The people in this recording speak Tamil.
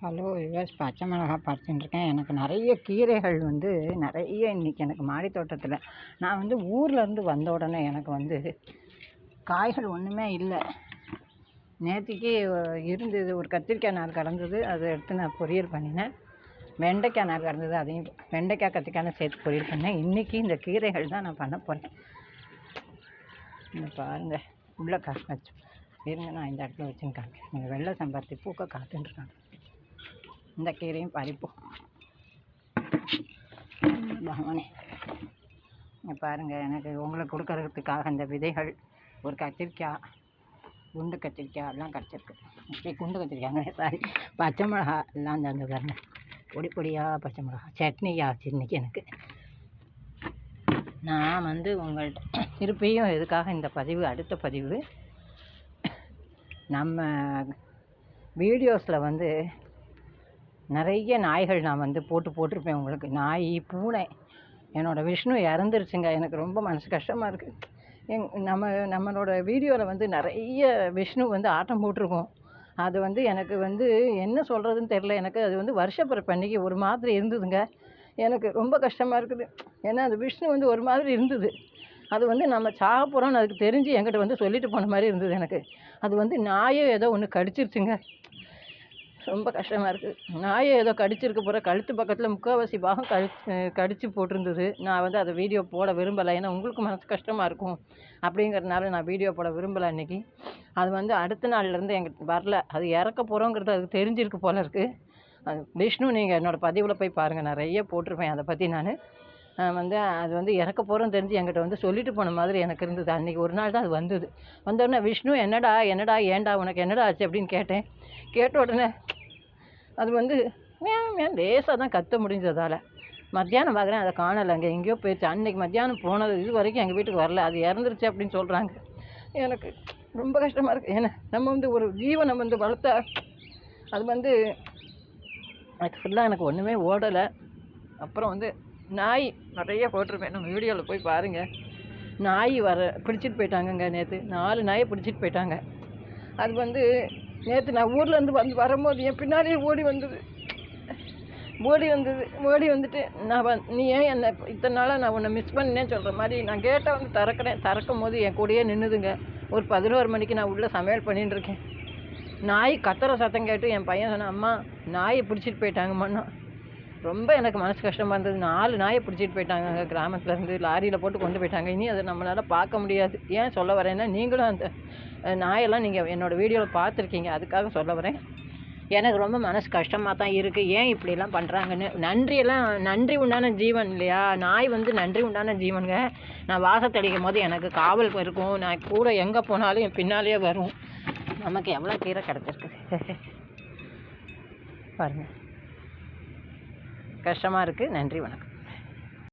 ஹலோ யுஎஸ் பச்சை மிளகா பறிச்சுட்டுருக்கேன். எனக்கு நிறைய கீரைகள் நிறைய இன்றைக்கி எனக்கு மாடி தோட்டத்தில் நான் ஊர்லேருந்து வந்த உடனே எனக்கு காய்கள் ஒன்றுமே இல்லை. நேற்றுக்கு இருந்தது, ஒரு கத்திரிக்காய் நார் கடந்தது, அதை எடுத்து நான் பொரியல் பண்ணினேன். வெண்டைக்காய் நார் கடந்தது, அதையும் வெண்டைக்காய் கத்திரிக்காய் சேர்த்து பொரியல் பண்ணேன். இன்றைக்கி இந்த கீரைகள் தான் நான் பண்ண போகிறேன். இந்த பாருங்கள், உள்ள வச்சு இருங்க, நான் இந்த இடத்துல வச்சுன்னு காமிக்கிறேன். இந்த வெள்ளை சம்பாரத்தி பூக்க காத்துட்டுருக்காங்க. இந்த கீரையும் பறிப்போம். பகவானே, இங்கே பாருங்கள், எனக்கு உங்களுக்கு கொடுக்கறதுக்காக இந்த விதைகள், ஒரு கத்திரிக்காய், குண்டு கத்திரிக்காய் எல்லாம் கிடச்சிருக்கு. இப்படி குண்டு கத்திரிக்காய்ங்க, சாரி, பச்சை மிளகா எல்லாம் தந்து பாருங்க, பொடி பொடியாக பச்சை மிளகா சட்னியாக ஆச்சு இன்றைக்கி எனக்கு. நான் உங்கள்கிட்ட திருப்பியும் எதுக்காக இந்த பதிவு, அடுத்த பதிவு, நம்ம வீடியோஸில் நிறைய நாய்கள் நான் போட்டிருப்பேன் உங்களுக்கு. நாய், பூனை. என்னோடய விஷ்ணு இறந்துருச்சுங்க. எனக்கு ரொம்ப மனசு கஷ்டமாக இருக்குது. நம்மளோட வீடியோவில் நிறைய விஷ்ணு ஆட்டம் போட்டிருக்கோம். அது எனக்கு என்ன சொல்கிறதுன்னு தெரில. எனக்கு அது வருஷப்பிறப்பு அன்றைக்கி ஒரு மாதிரி இருந்ததுங்க. எனக்கு ரொம்ப கஷ்டமாக இருக்குது. ஏன்னா அது விஷ்ணு ஒரு மாதிரி இருந்தது. அது நம்ம சாக போகிறோம்னு அதுக்கு தெரிஞ்சு என்கிட்ட சொல்லிட்டு போன மாதிரி இருந்தது எனக்கு. அது நாயே ஏதோ ஒன்று கடிச்சிருச்சுங்க. ரொம்ப கஷ்டமாக இருக்குது. நாயை ஏதோ கடிச்சிருக்க போகிற, கழுத்து பக்கத்தில் முக்கால்வாசி பாகம் கடிச்சு போட்டிருந்தது. நான் அதை வீடியோ போட விரும்பலை. ஏன்னா உங்களுக்கு மனசு கஷ்டமாக இருக்கும் அப்படிங்கிறதுனால நான் வீடியோ போட விரும்பலை அன்றைக்கி. அது அடுத்த நாள்லேருந்து எங்கிட்ட வரல. அது இறக்க போகிறோங்கிறது அதுக்கு தெரிஞ்சிருக்கு போல இருக்குது. அது விஷ்ணு, நீங்கள் என்னோடய பதிவில் போய் பாருங்கள், நிறைய போட்டிருப்பேன் அதை பற்றி. நான் அது இறக்க போகிறோன்னு தெரிஞ்சு என்கிட்ட சொல்லிட்டு போன மாதிரி எனக்கு இருந்தது. அன்றைக்கி ஒரு நாள் தான் அது வந்தது. வந்தோடனே விஷ்ணு, என்னடா ஏண்டா உனக்கு என்னடா ஆச்சு அப்படின்னு கேட்டேன். கேட்ட உடனே அது லேசாக தான் கத்த முடிஞ்சதால். மத்தியானம் பார்க்குறேன், அதை காணலை. அங்கே எங்கேயோ போயிடுச்சு. அன்றைக்கி மத்தியானம் போனது இது வரைக்கும் எங்கள் வீட்டுக்கு வரல. அது இறந்துருச்சு அப்படின்னு சொல்கிறாங்க. எனக்கு ரொம்ப கஷ்டமாக இருக்குது. ஏன்னா நம்ம ஒரு ஜீவனை வளர்த்தா அது அது ஃபுல்லாக எனக்கு ஒன்றுமே ஓடலை. அப்புறம் நாய் நிறைய போட்டிருப்பேன், நம்ம வீடியோவில் போய் பாருங்கள். நாய் பிடிச்சிட்டு போயிட்டாங்கங்க. நேற்று 4 நாயை பிடிச்சிட்டு போயிட்டாங்க. அது நேற்று நான் ஊர்லேருந்து வரும்போது என் பின்னாடியே ஓடி வந்துட்டு நீ ஏன் என்னை இத்தனை நாளாக நான் உன்னை மிஸ் பண்ணேன்னு சொல்கிற மாதிரி நான் கேட்டை திறக்கும் போது என் கூடயே நின்றுதுங்க. ஒரு 11 மணிக்கு நான் உள்ளே சமையல் பண்ணிட்டு இருக்கேன். நாய் கத்துற சத்தம் கேட்டு என் பையன் சொன்னான், அம்மா நாயை பிடிச்சிட்டு போயிட்டாங்கம்மா. ரொம்ப எனக்கு மனசு கஷ்டமாக இருந்தது. 4 நாயை பிடிச்சிட்டு போயிட்டாங்க கிராமத்துலேருந்து. லாரியில் போட்டு கொண்டு போயிட்டாங்க. இனி அதை நம்மளால் பார்க்க முடியாது. ஏன் சொல்ல வரேன்னா, நீங்களும் அந்த நாயெல்லாம் நீங்கள் என்னோடய வீடியோவில் பார்த்துருக்கீங்க, அதுக்காக சொல்ல வரேன். எனக்கு ரொம்ப மனசு கஷ்டமாக தான் இருக்குது. ஏன் இப்படிலாம் பண்ணுறாங்கன்னு. நன்றி உண்டான ஜீவன் இல்லையா நாய். நன்றி உண்டான ஜீவனுங்க. நான் வாசத்தடிக்கும் போது எனக்கு காவல் இருக்கும். நான் கூட எங்கே போனாலும் என் பின்னாலேயே வரும். நமக்கு எவ்வளோ கீரை கிடச்சிருக்கு பாருங்கள். கஷ்டமாக இருக்குது. நன்றி, வணக்கம்.